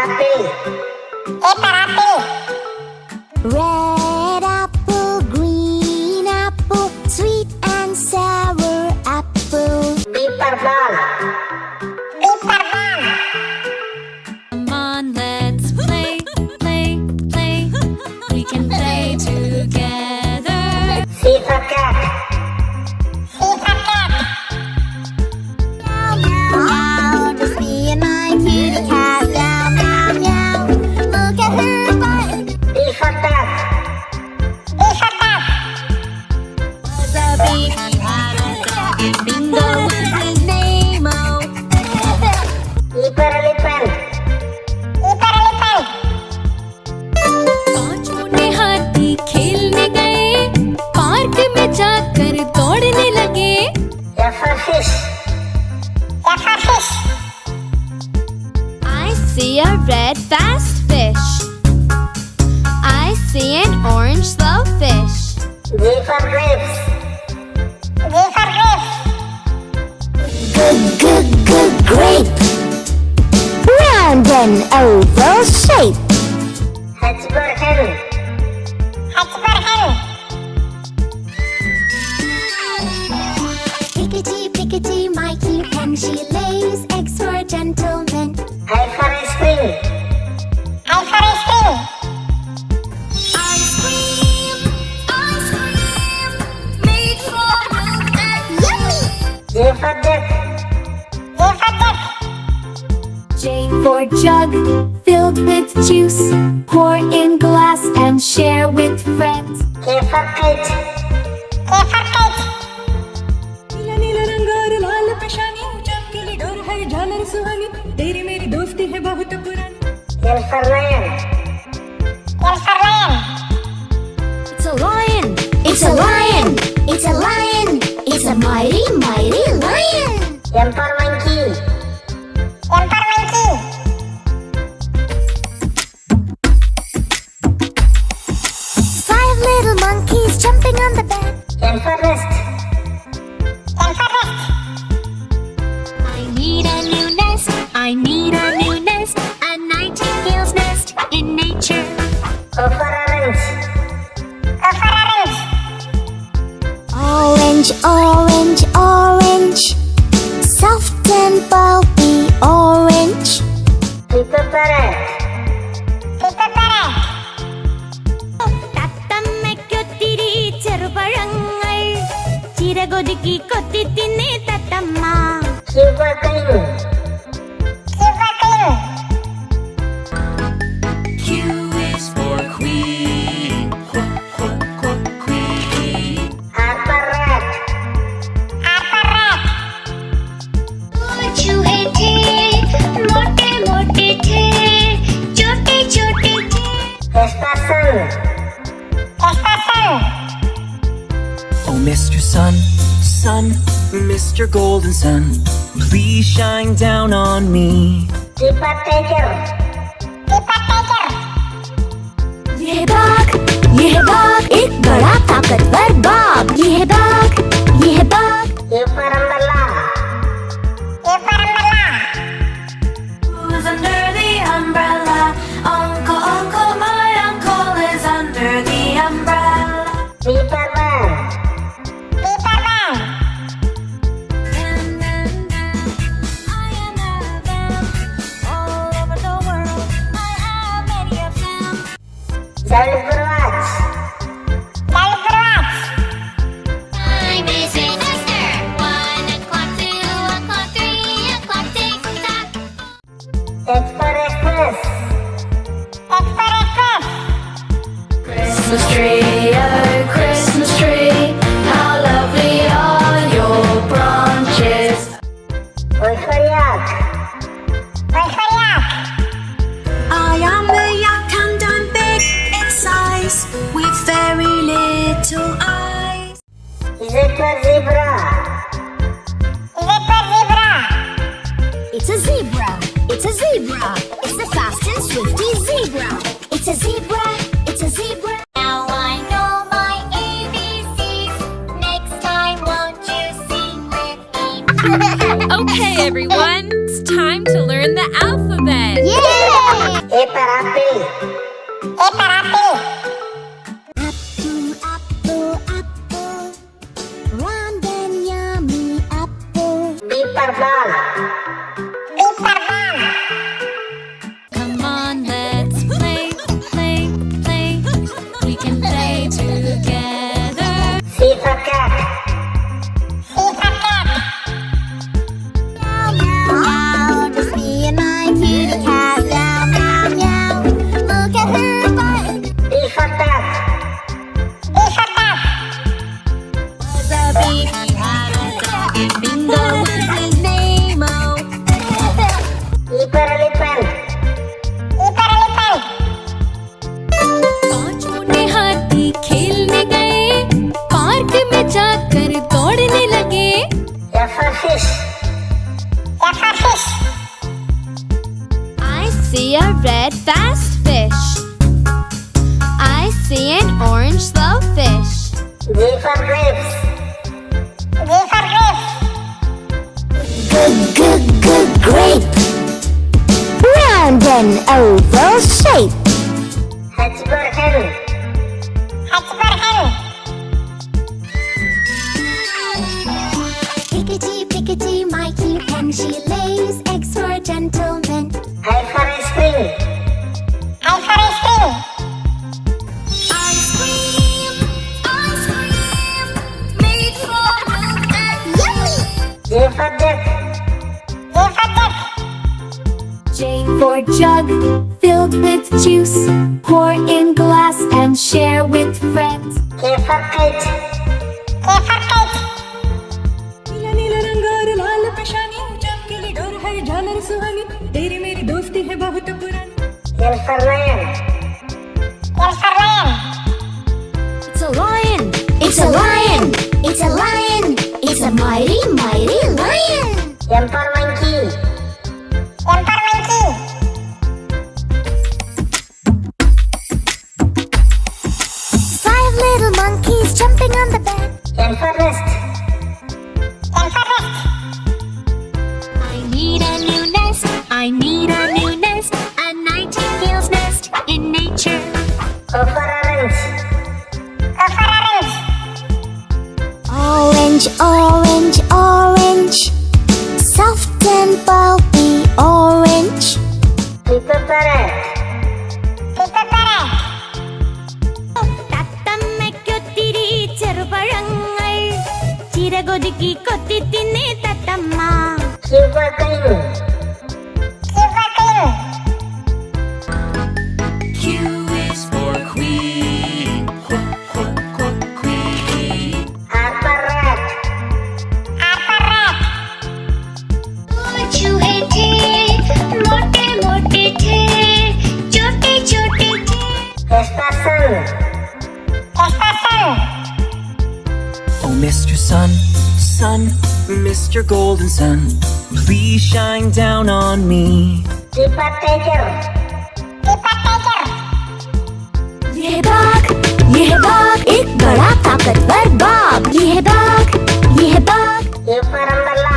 apple. A for apple. Red apple, green apple, sweet and sour apple. B for ball. B for ball. Come on, let's play, play, play. We can play together. C for cat. C for cat. Meow, meow, meow, just me and my kitty cat. Meow, meow, meow, look at her butt. D for dog. D for dog. Was a baby, had a dog, and Bingo was his name, oh. E for elephant. E for elephant. पांच मोटे हाथी खेलने गए, park में जाकर दौड़ने लगे. F for fish. F for fish. I see a red fast fish. I see an orange slow fish. G for grapes. G for grapes. Good grape. Round and oval shape. H for hen. H for hen. Pickety, pickety, my cute hen, she lays eggs for gentlemen. I for ice cream. I for ice cream. Ice cream, made from milk and yummy. J for duck. J for duck. J for jug, filled with juice. Pour in glass and share with friends. K for kite. K for kite. नीला नीला रंग और लाल पेशानी, चमकीली door है झालर सुहानी, तेरी मेरी दोस्ती है बहुत पुरानी. L for lion. L for lion. It's a lion, it's a lion, it's a lion, it's a mighty, mighty lion. M for monkey. M for monkey. Five little monkeys jumping on the bed. N for nest. N for nest. I need a new nest. I need a new nest. A nightingale's nest in nature. O for orange. O for orange. Orange, orange, orange, soft and pulpy orange. P for parrot. P for parrot. തത്തമ്മയ്ക്കൊത്തിരി ചെറുപഴങ്ങൾ ചിറകൊതുക്കി കൊത്തി തിന്നേ തത്തമ്മ. Q for queen. Q for queen. Q is for queen. Queen. R for rat. R for rat. चूहे थे, मोटे मोटे थे, छोटे छोटे थे. S for sun. S for sun. Oh, Mr. Sun, Sun, Mr. Golden Sun, please shine down on me. T for tiger. T for tiger. ये है बाघ, एक बड़ा ताकतवर बाघ. ये है बाघ. U for umbrella. U for umbrella. Who's under the umbrella? Uncle, uncle, my uncle is under the umbrella. V for van. V for van. I am a van. All over the world, I have many of them. Z for watch. Z for watch. Time is an oyster. 1 o'clock, 2 o'clock, 3 o'clock, tick tock. X for express. X for express. Christmas tree, oh Christmas tree, how lovely are your branches. Y for yak. Y for yak. I am a yak and I'm big in size, with very little eyes. Z for zebra. Z for zebra. It's a zebra. It's a zebra. It's the fast and swifty zebra. It's a zebra. It's a zebra. Now I know my ABCs. Next time, won't you sing with me? Okay, everyone, it's time to learn the alphabet. Yay! A for apple. A for apple. Apple, apple, apple. Round and yummy apple. B for ball. B for ball. Come on, let's play, play, play. We can play together. C for cat. C for cat. Meow, meow, meow. Just me and my kitty cat. Meow, meow, meow. Look at her butt. D for dog. D for dog. Was a baby had a dog and Bingo was his name. Oh, E for elephant. E for elephant. पांचों ने हाथी खेलने गए, park में जाकर दौड़ने लगे. F for fish. F for fish. I see a red fast fish. I see an orange slow fish. G for grapes. G for grape. Good grape. Round and oval shape. H for hen. H for hen. Pickety, pickety, my cute hen. She lays eggs for gentlemen. I for ice cream. I for ice cream. Ice cream, made for milk and Yummy. J for duck. J for duck. J for jug, filled with juice. Pour in glass and share with friends. K for kite. K for kite. नीला नीला रंग और लाल पेशानी, चमकीली door है झालर सुहानी, तेरी मेरी दोस्ती है बहुत पुरानी. L for lion. L for lion. It's a lion, It's a lion. It's a lion. It's a mighty, mighty lion. M for monkey. M for monkey. Five little monkeys jumping on the bed. N for nest. M for rest. I need a new nest, I need a new nest. A nightingale's nest in nature. O for orange. O for orange. Orange, orange, orange. Soft and pulpy orange. P for parrot. P for parrot. തത്തമ്മയ്ക്കൊത്തിരി ചെറുപഴങ്ങൾ ചിറകൊതുക്കി കൊത്തി തിന്നേ തത്തമ്മ. Q for queen. Q for queen. Q is for queen. Queen. R for rat. R for rat. चूहे थे मोटे मोटे थे छोटे छोटे थे. S for sun. S for sun. Oh, Mr. Sun, Sun, Mr. Golden Sun, please shine down on me. T for tiger. T for tiger. ये है बाघ एक बड़ा ताकतवर बाघ. ये है बाघ U for umbrella.